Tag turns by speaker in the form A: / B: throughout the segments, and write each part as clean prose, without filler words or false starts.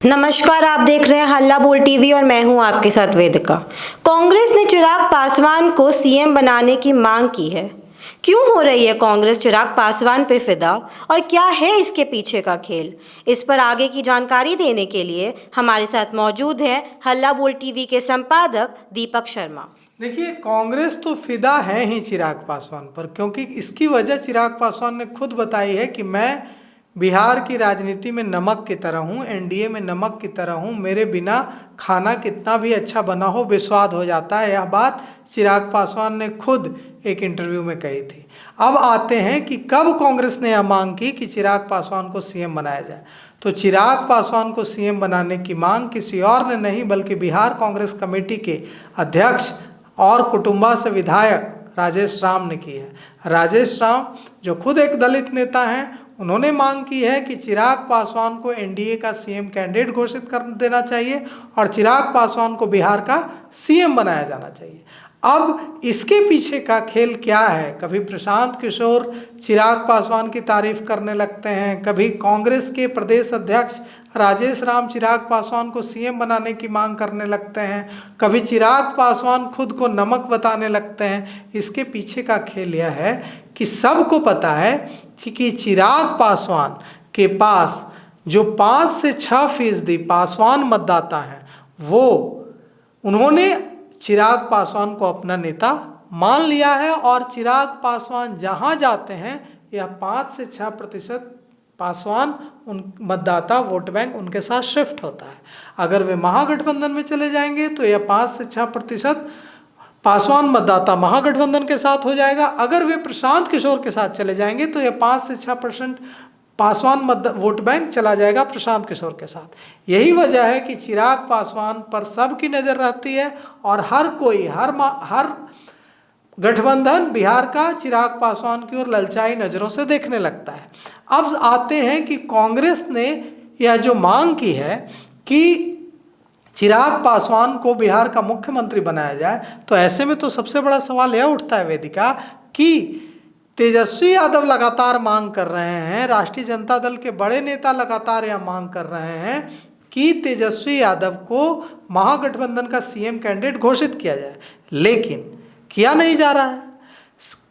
A: नमस्कार, आप देख रहे हैं हल्ला बोल टीवी और मैं हूं आपके साथ वेदिका। कांग्रेस ने चिराग पासवान को सीएम बनाने की मांग की है। क्यों हो रही है कांग्रेस चिराग पासवान पे फिदा और क्या है इसके पीछे का खेल? इस पर आगे की जानकारी देने के लिए हमारे साथ मौजूद हैं हल्ला बोल टीवी के संपादक दीपक शर्मा।
B: देखिए, कांग्रेस तो फिदा है ही चिराग पासवान पर, क्योंकि इसकी वजह चिराग पासवान ने खुद बताई है कि मैं बिहार की राजनीति में नमक की तरह हूँ, एनडीए में नमक की तरह हूँ, मेरे बिना खाना कितना भी अच्छा बना हो बेस्वाद हो जाता है। यह बात चिराग पासवान ने खुद एक इंटरव्यू में कही थी। अब आते हैं कि कब कांग्रेस ने यह मांग की कि चिराग पासवान को सीएम बनाया जाए। तो चिराग पासवान को सीएम बनाने की मांग किसी और ने नहीं बल्कि बिहार कांग्रेस कमेटी के अध्यक्ष और कुटुंबा से विधायक राजेश राम ने की है। राजेश राम जो खुद एक दलित नेता हैं, उन्होंने मांग की है कि चिराग पासवान को एनडीए का सीएम कैंडिडेट घोषित कर देना चाहिए और चिराग पासवान को बिहार का सीएम बनाया जाना चाहिए। अब इसके पीछे का खेल क्या है? कभी प्रशांत किशोर चिराग पासवान की तारीफ करने लगते हैं, कभी कांग्रेस के प्रदेश अध्यक्ष राजेश राम चिराग पासवान को सीएम बनाने की मांग करने लगते हैं, कभी चिराग पासवान खुद को नमक बताने लगते हैं। इसके पीछे का खेल यह है कि सबको पता है कि चिराग पासवान के पास जो 5 से 6% पासवान मतदाता हैं, वो उन्होंने चिराग पासवान को अपना नेता मान लिया है और चिराग पासवान जहां जाते हैं यह 5 से 6% पासवान उन मतदाता वोट बैंक उनके साथ शिफ्ट होता है। अगर वे महागठबंधन में चले जाएंगे तो यह 5 से 6% पासवान मतदाता महागठबंधन के साथ हो जाएगा। अगर वे प्रशांत किशोर के साथ चले जाएंगे तो यह 5 से 6% पासवान वोट बैंक चला जाएगा प्रशांत किशोर के साथ। यही वजह है कि चिराग पासवान पर सबकी नज़र रहती है और हर कोई हर गठबंधन बिहार का चिराग पासवान की ओर ललचाई नज़रों से देखने लगता है। अब आते हैं कि कांग्रेस ने यह जो मांग की है कि चिराग पासवान को बिहार का मुख्यमंत्री बनाया जाए, तो ऐसे में तो सबसे बड़ा सवाल यह उठता है वेदिका कि तेजस्वी यादव लगातार मांग कर रहे हैं, राष्ट्रीय जनता दल के बड़े नेता लगातार यह मांग कर रहे हैं कि तेजस्वी यादव को महागठबंधन का सीएम कैंडिडेट घोषित किया जाए, लेकिन किया नहीं जा रहा है।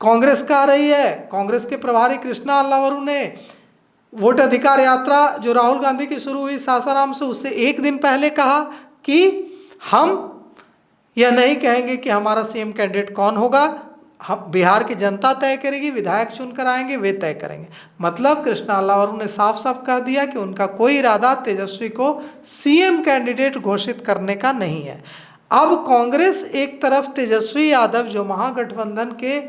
B: कांग्रेस कह रही है, कांग्रेस के प्रभारी कृष्णा अल्लावरू ने वोट अधिकार यात्रा जो राहुल गांधी की शुरू हुई सासाराम से, उससे एक दिन पहले कहा कि हम यह नहीं कहेंगे कि हमारा सीएम कैंडिडेट कौन होगा, हम बिहार की जनता तय करेगी, विधायक चुनकर आएंगे, वे तय करेंगे। मतलब कृष्णा अल्लावरू ने साफ साफ कह दिया कि उनका कोई इरादा तेजस्वी को सीएम कैंडिडेट घोषित करने का नहीं है। अब कांग्रेस एक तरफ तेजस्वी यादव जो महागठबंधन के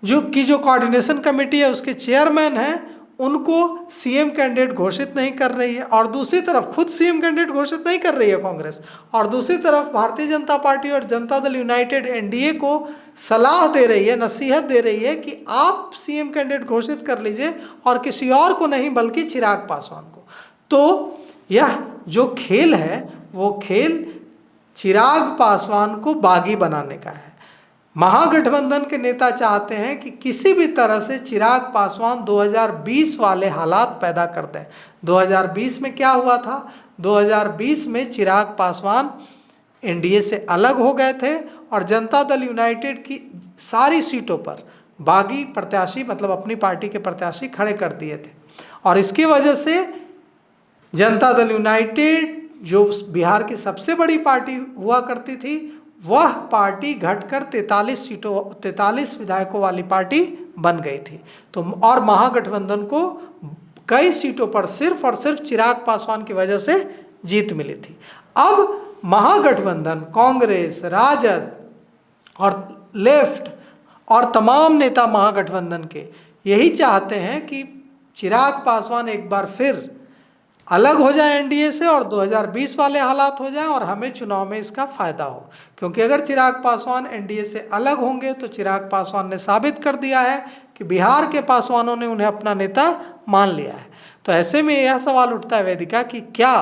B: जो कोऑर्डिनेशन कमेटी है उसके चेयरमैन हैं, उनको सीएम कैंडिडेट घोषित नहीं कर रही है और दूसरी तरफ खुद सीएम कैंडिडेट घोषित नहीं कर रही है कांग्रेस, और दूसरी तरफ भारतीय जनता पार्टी और जनता दल यूनाइटेड एनडीए को सलाह दे रही है, नसीहत दे रही है कि आप सीएम कैंडिडेट घोषित कर लीजिए और किसी और को नहीं बल्कि चिराग पासवान को। तो यह जो खेल है वो खेल चिराग पासवान को बागी बनाने का है। महागठबंधन के नेता चाहते हैं कि किसी भी तरह से चिराग पासवान 2020 वाले हालात पैदा कर दें। 2020 में क्या हुआ था? 2020 में चिराग पासवान एनडीए से अलग हो गए थे और जनता दल यूनाइटेड की सारी सीटों पर बागी प्रत्याशी, मतलब अपनी पार्टी के प्रत्याशी खड़े कर दिए थे, और इसकी वजह से जनता दल यूनाइटेड जो बिहार की सबसे बड़ी पार्टी हुआ करती थी, वह पार्टी घटकर 43 विधायकों वाली पार्टी बन गई थी। तो और महागठबंधन को कई सीटों पर सिर्फ और सिर्फ चिराग पासवान की वजह से जीत मिली थी। अब महागठबंधन कांग्रेस, राजद और लेफ्ट और तमाम नेता महागठबंधन के यही चाहते हैं कि चिराग पासवान एक बार फिर अलग हो जाए एनडीए से और 2020 वाले हालात हो जाएं और हमें चुनाव में इसका फायदा हो। क्योंकि अगर चिराग पासवान एनडीए से अलग होंगे तो चिराग पासवान ने साबित कर दिया है कि बिहार के पासवानों ने उन्हें अपना नेता मान लिया है। तो ऐसे में यह सवाल उठता है वेदिका कि क्या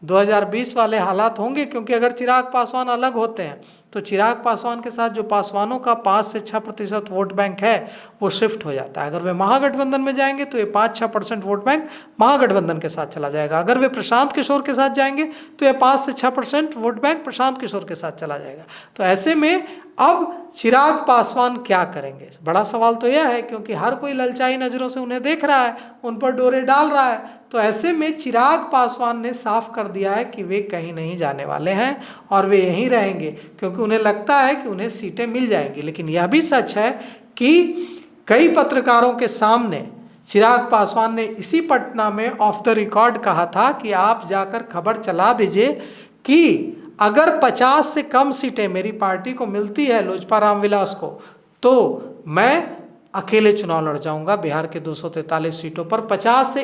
B: 2020 वाले हालात होंगे? क्योंकि अगर चिराग पासवान अलग होते हैं तो चिराग पासवान के साथ जो पासवानों का 5 से 6% वोट बैंक है वो शिफ्ट हो जाता है। अगर वे महागठबंधन में जाएंगे तो ये 5-6% वोट बैंक महागठबंधन के साथ चला जाएगा। अगर वे प्रशांत किशोर के साथ जाएंगे तो ये 5 से 6% वोट बैंक प्रशांत किशोर के साथ चला जाएगा। तो ऐसे में अब चिराग पासवान क्या करेंगे, बड़ा सवाल तो यह है, क्योंकि हर कोई ललचाई नज़रों से उन्हें देख रहा है, उन पर डोरे डाल रहा है। तो ऐसे में चिराग पासवान ने साफ कर दिया है कि वे कहीं नहीं जाने वाले हैं और वे यहीं रहेंगे, क्योंकि उन्हें लगता है कि उन्हें सीटें मिल जाएंगी। लेकिन यह भी सच है कि कई पत्रकारों के सामने चिराग पासवान ने इसी पटना में ऑफ द रिकॉर्ड कहा था कि आप जाकर खबर चला दीजिए कि अगर 50 से कम सीटें मेरी पार्टी को मिलती है, लोजपा रामविलास को, तो मैं अकेले चुनाव लड़ जाऊंगा बिहार के 243 सीटों पर। 50 से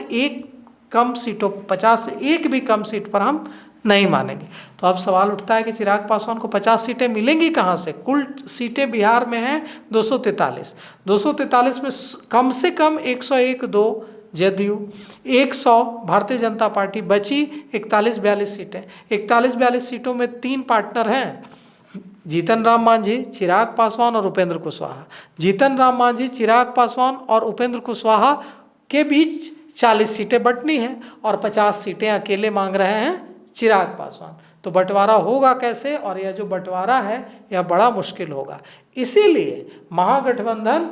B: एक भी कम सीट पर हम नहीं मानेंगे। तो अब सवाल उठता है कि चिराग पासवान को 50 सीटें मिलेंगी कहाँ से? कुल सीटें बिहार में हैं 243। 243 में कम से कम 101-2 जदयू, 100 भारतीय जनता पार्टी, बची 41-42 सीटें। 41-42 सीटों में 3 पार्टनर हैं, जीतन राम मांझी, चिराग पासवान और उपेंद्र कुशवाहा। जीतन राम मांझी, चिराग पासवान और उपेंद्र कुशवाहा के बीच 40 सीटें बंटनी हैं और 50 सीटें अकेले मांग रहे हैं चिराग पासवान। तो बंटवारा होगा कैसे? और यह जो बंटवारा है यह बड़ा मुश्किल होगा। इसीलिए महागठबंधन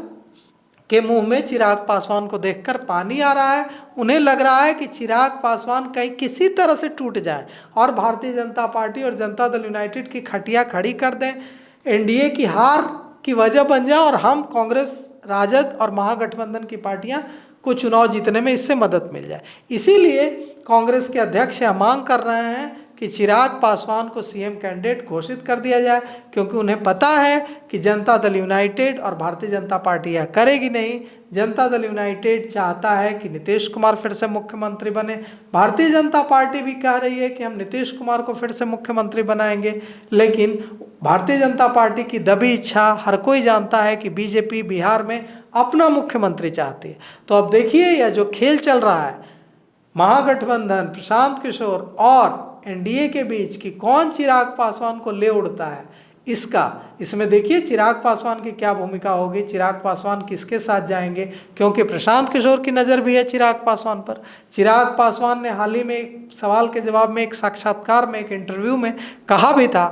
B: के मुंह में चिराग पासवान को देखकर पानी आ रहा है। उन्हें लग रहा है कि चिराग पासवान कहीं किसी तरह से टूट जाए और भारतीय जनता पार्टी और जनता दल यूनाइटेड की खटिया खड़ी कर दें, एनडीए की हार की वजह बन जाए और हम कांग्रेस, राजद और महागठबंधन की पार्टियां को चुनाव जीतने में इससे मदद मिल जाए। इसीलिए कांग्रेस के अध्यक्ष यह मांग कर रहे हैं कि चिराग पासवान को सीएम कैंडिडेट घोषित कर दिया जाए, क्योंकि उन्हें पता है कि जनता दल यूनाइटेड और भारतीय जनता पार्टी यह करेगी नहीं। जनता दल यूनाइटेड चाहता है कि नीतीश कुमार फिर से मुख्यमंत्री बने, भारतीय जनता पार्टी भी कह रही है कि हम नीतीश कुमार को फिर से मुख्यमंत्री बनाएंगे। लेकिन भारतीय जनता पार्टी की दबी इच्छा हर कोई जानता है कि बीजेपी बिहार में अपना मुख्यमंत्री चाहती है। तो अब देखिए यह जो खेल चल रहा है महागठबंधन, प्रशांत किशोर और एनडीए के बीच की कौन चिराग पासवान को ले उड़ता है, इसमें देखिए चिराग पासवान की क्या भूमिका होगी, चिराग पासवान किसके साथ जाएंगे, क्योंकि प्रशांत किशोर की नज़र भी है चिराग पासवान पर। चिराग पासवान ने हाल ही में एक सवाल के जवाब में, एक साक्षात्कार में, एक इंटरव्यू में कहा भी था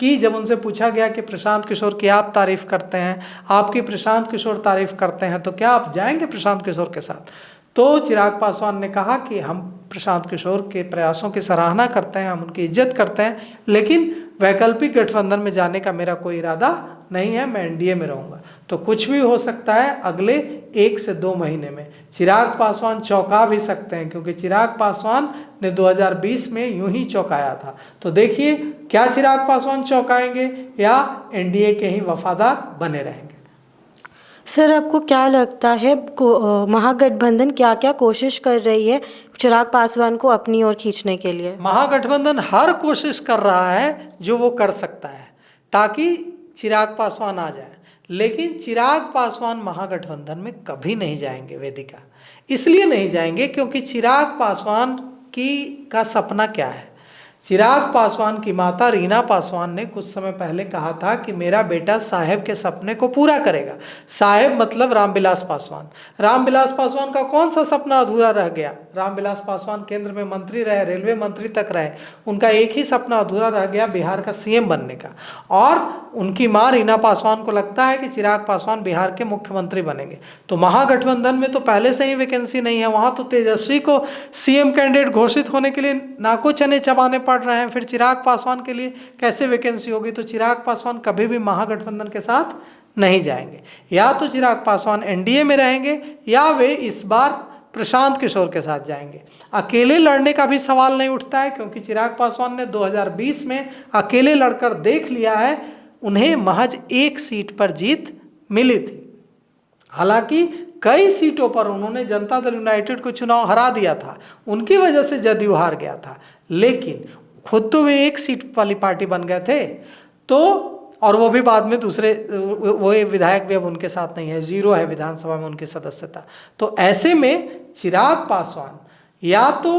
B: कि जब उनसे पूछा गया कि प्रशांत किशोर की आप तारीफ़ करते हैं, आपकी प्रशांत किशोर तारीफ़ करते हैं, तो क्या आप जाएंगे प्रशांत किशोर के साथ? तो चिराग पासवान ने कहा कि हम प्रशांत किशोर के प्रयासों की सराहना करते हैं, हम उनकी इज्जत करते हैं, लेकिन वैकल्पिक गठबंधन में जाने का मेरा कोई इरादा नहीं है, मैं एनडीए में रहूँगा। तो कुछ भी हो सकता है अगले 1 से 2 महीने में। चिराग पासवान चौंका भी सकते हैं, क्योंकि चिराग पासवान ने 2020 में यूं ही चौंकाया था। तो देखिए क्या चिराग पासवान चौंकाएंगे या एनडीए के ही वफादार बने रहेंगे।
A: सर, आपको क्या लगता है महागठबंधन क्या क्या कोशिश कर रही है चिराग पासवान को अपनी ओर खींचने के लिए?
B: महागठबंधन हर कोशिश कर रहा है जो वो कर सकता है ताकि चिराग पासवान आ जाए, लेकिन चिराग पासवान महागठबंधन में कभी नहीं जाएंगे वेदिका। इसलिए नहीं जाएंगे क्योंकि चिराग पासवान का सपना क्या है? चिराग पासवान की माता रीना पासवान ने कुछ समय पहले कहा था कि मेरा बेटा साहेब के सपने को पूरा करेगा। साहेब मतलब रामविलास पासवान। रामविलास पासवान का कौन सा सपना अधूरा रह गया? रामविलास पासवान केंद्र में मंत्री रहे, रेलवे मंत्री तक रहे, उनका एक ही सपना अधूरा रह गया, बिहार का सीएम बनने का। और उनकी माँ रीना पासवान को लगता है कि चिराग पासवान बिहार के मुख्यमंत्री बनेंगे। तो महागठबंधन में तो पहले से ही वैकेंसी नहीं है, वहाँ तो तेजस्वी को सीएम कैंडिडेट घोषित होने के लिए नाको चने चबाने पड़ रहे हैं, फिर चिराग पासवान के लिए कैसे वैकेंसी होगी? तो चिराग पासवान कभी भी महागठबंधन के साथ नहीं जाएंगे। या तो चिराग पासवान एनडीए में रहेंगे या वे इस बार प्रशांत किशोर के साथ जाएंगे। अकेले लड़ने का भी सवाल नहीं उठता है, क्योंकि चिराग पासवान ने 2020 में अकेले लड़कर देख लिया है, उन्हें महज 1 सीट पर जीत मिली थी। हालांकि कई सीटों पर उन्होंने जनता दल यूनाइटेड को चुनाव हरा दिया था, उनकी वजह से जदयू हार गया था, लेकिन खुद तो वे 1 सीट वाली पार्टी बन गए थे। तो और वो भी बाद में दूसरे वो विधायक भी अब उनके साथ नहीं है, 0 है विधानसभा में उनकी सदस्यता। तो ऐसे में चिराग पासवान या तो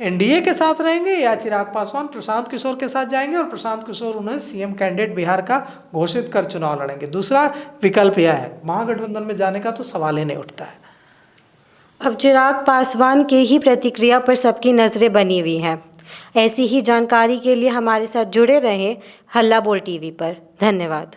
B: एनडीए के साथ रहेंगे या चिराग पासवान प्रशांत किशोर के साथ जाएंगे और प्रशांत किशोर उन्हें सीएम कैंडिडेट बिहार का घोषित कर चुनाव लड़ेंगे। दूसरा विकल्प यह है, महागठबंधन में जाने का तो सवाल ही नहीं उठता है।
A: अब चिराग पासवान के ही प्रतिक्रिया पर सबकी नज़रें बनी हुई हैं। ऐसी ही जानकारी के लिए हमारे साथ जुड़े रहें हल्ला बोल टीवी पर। धन्यवाद।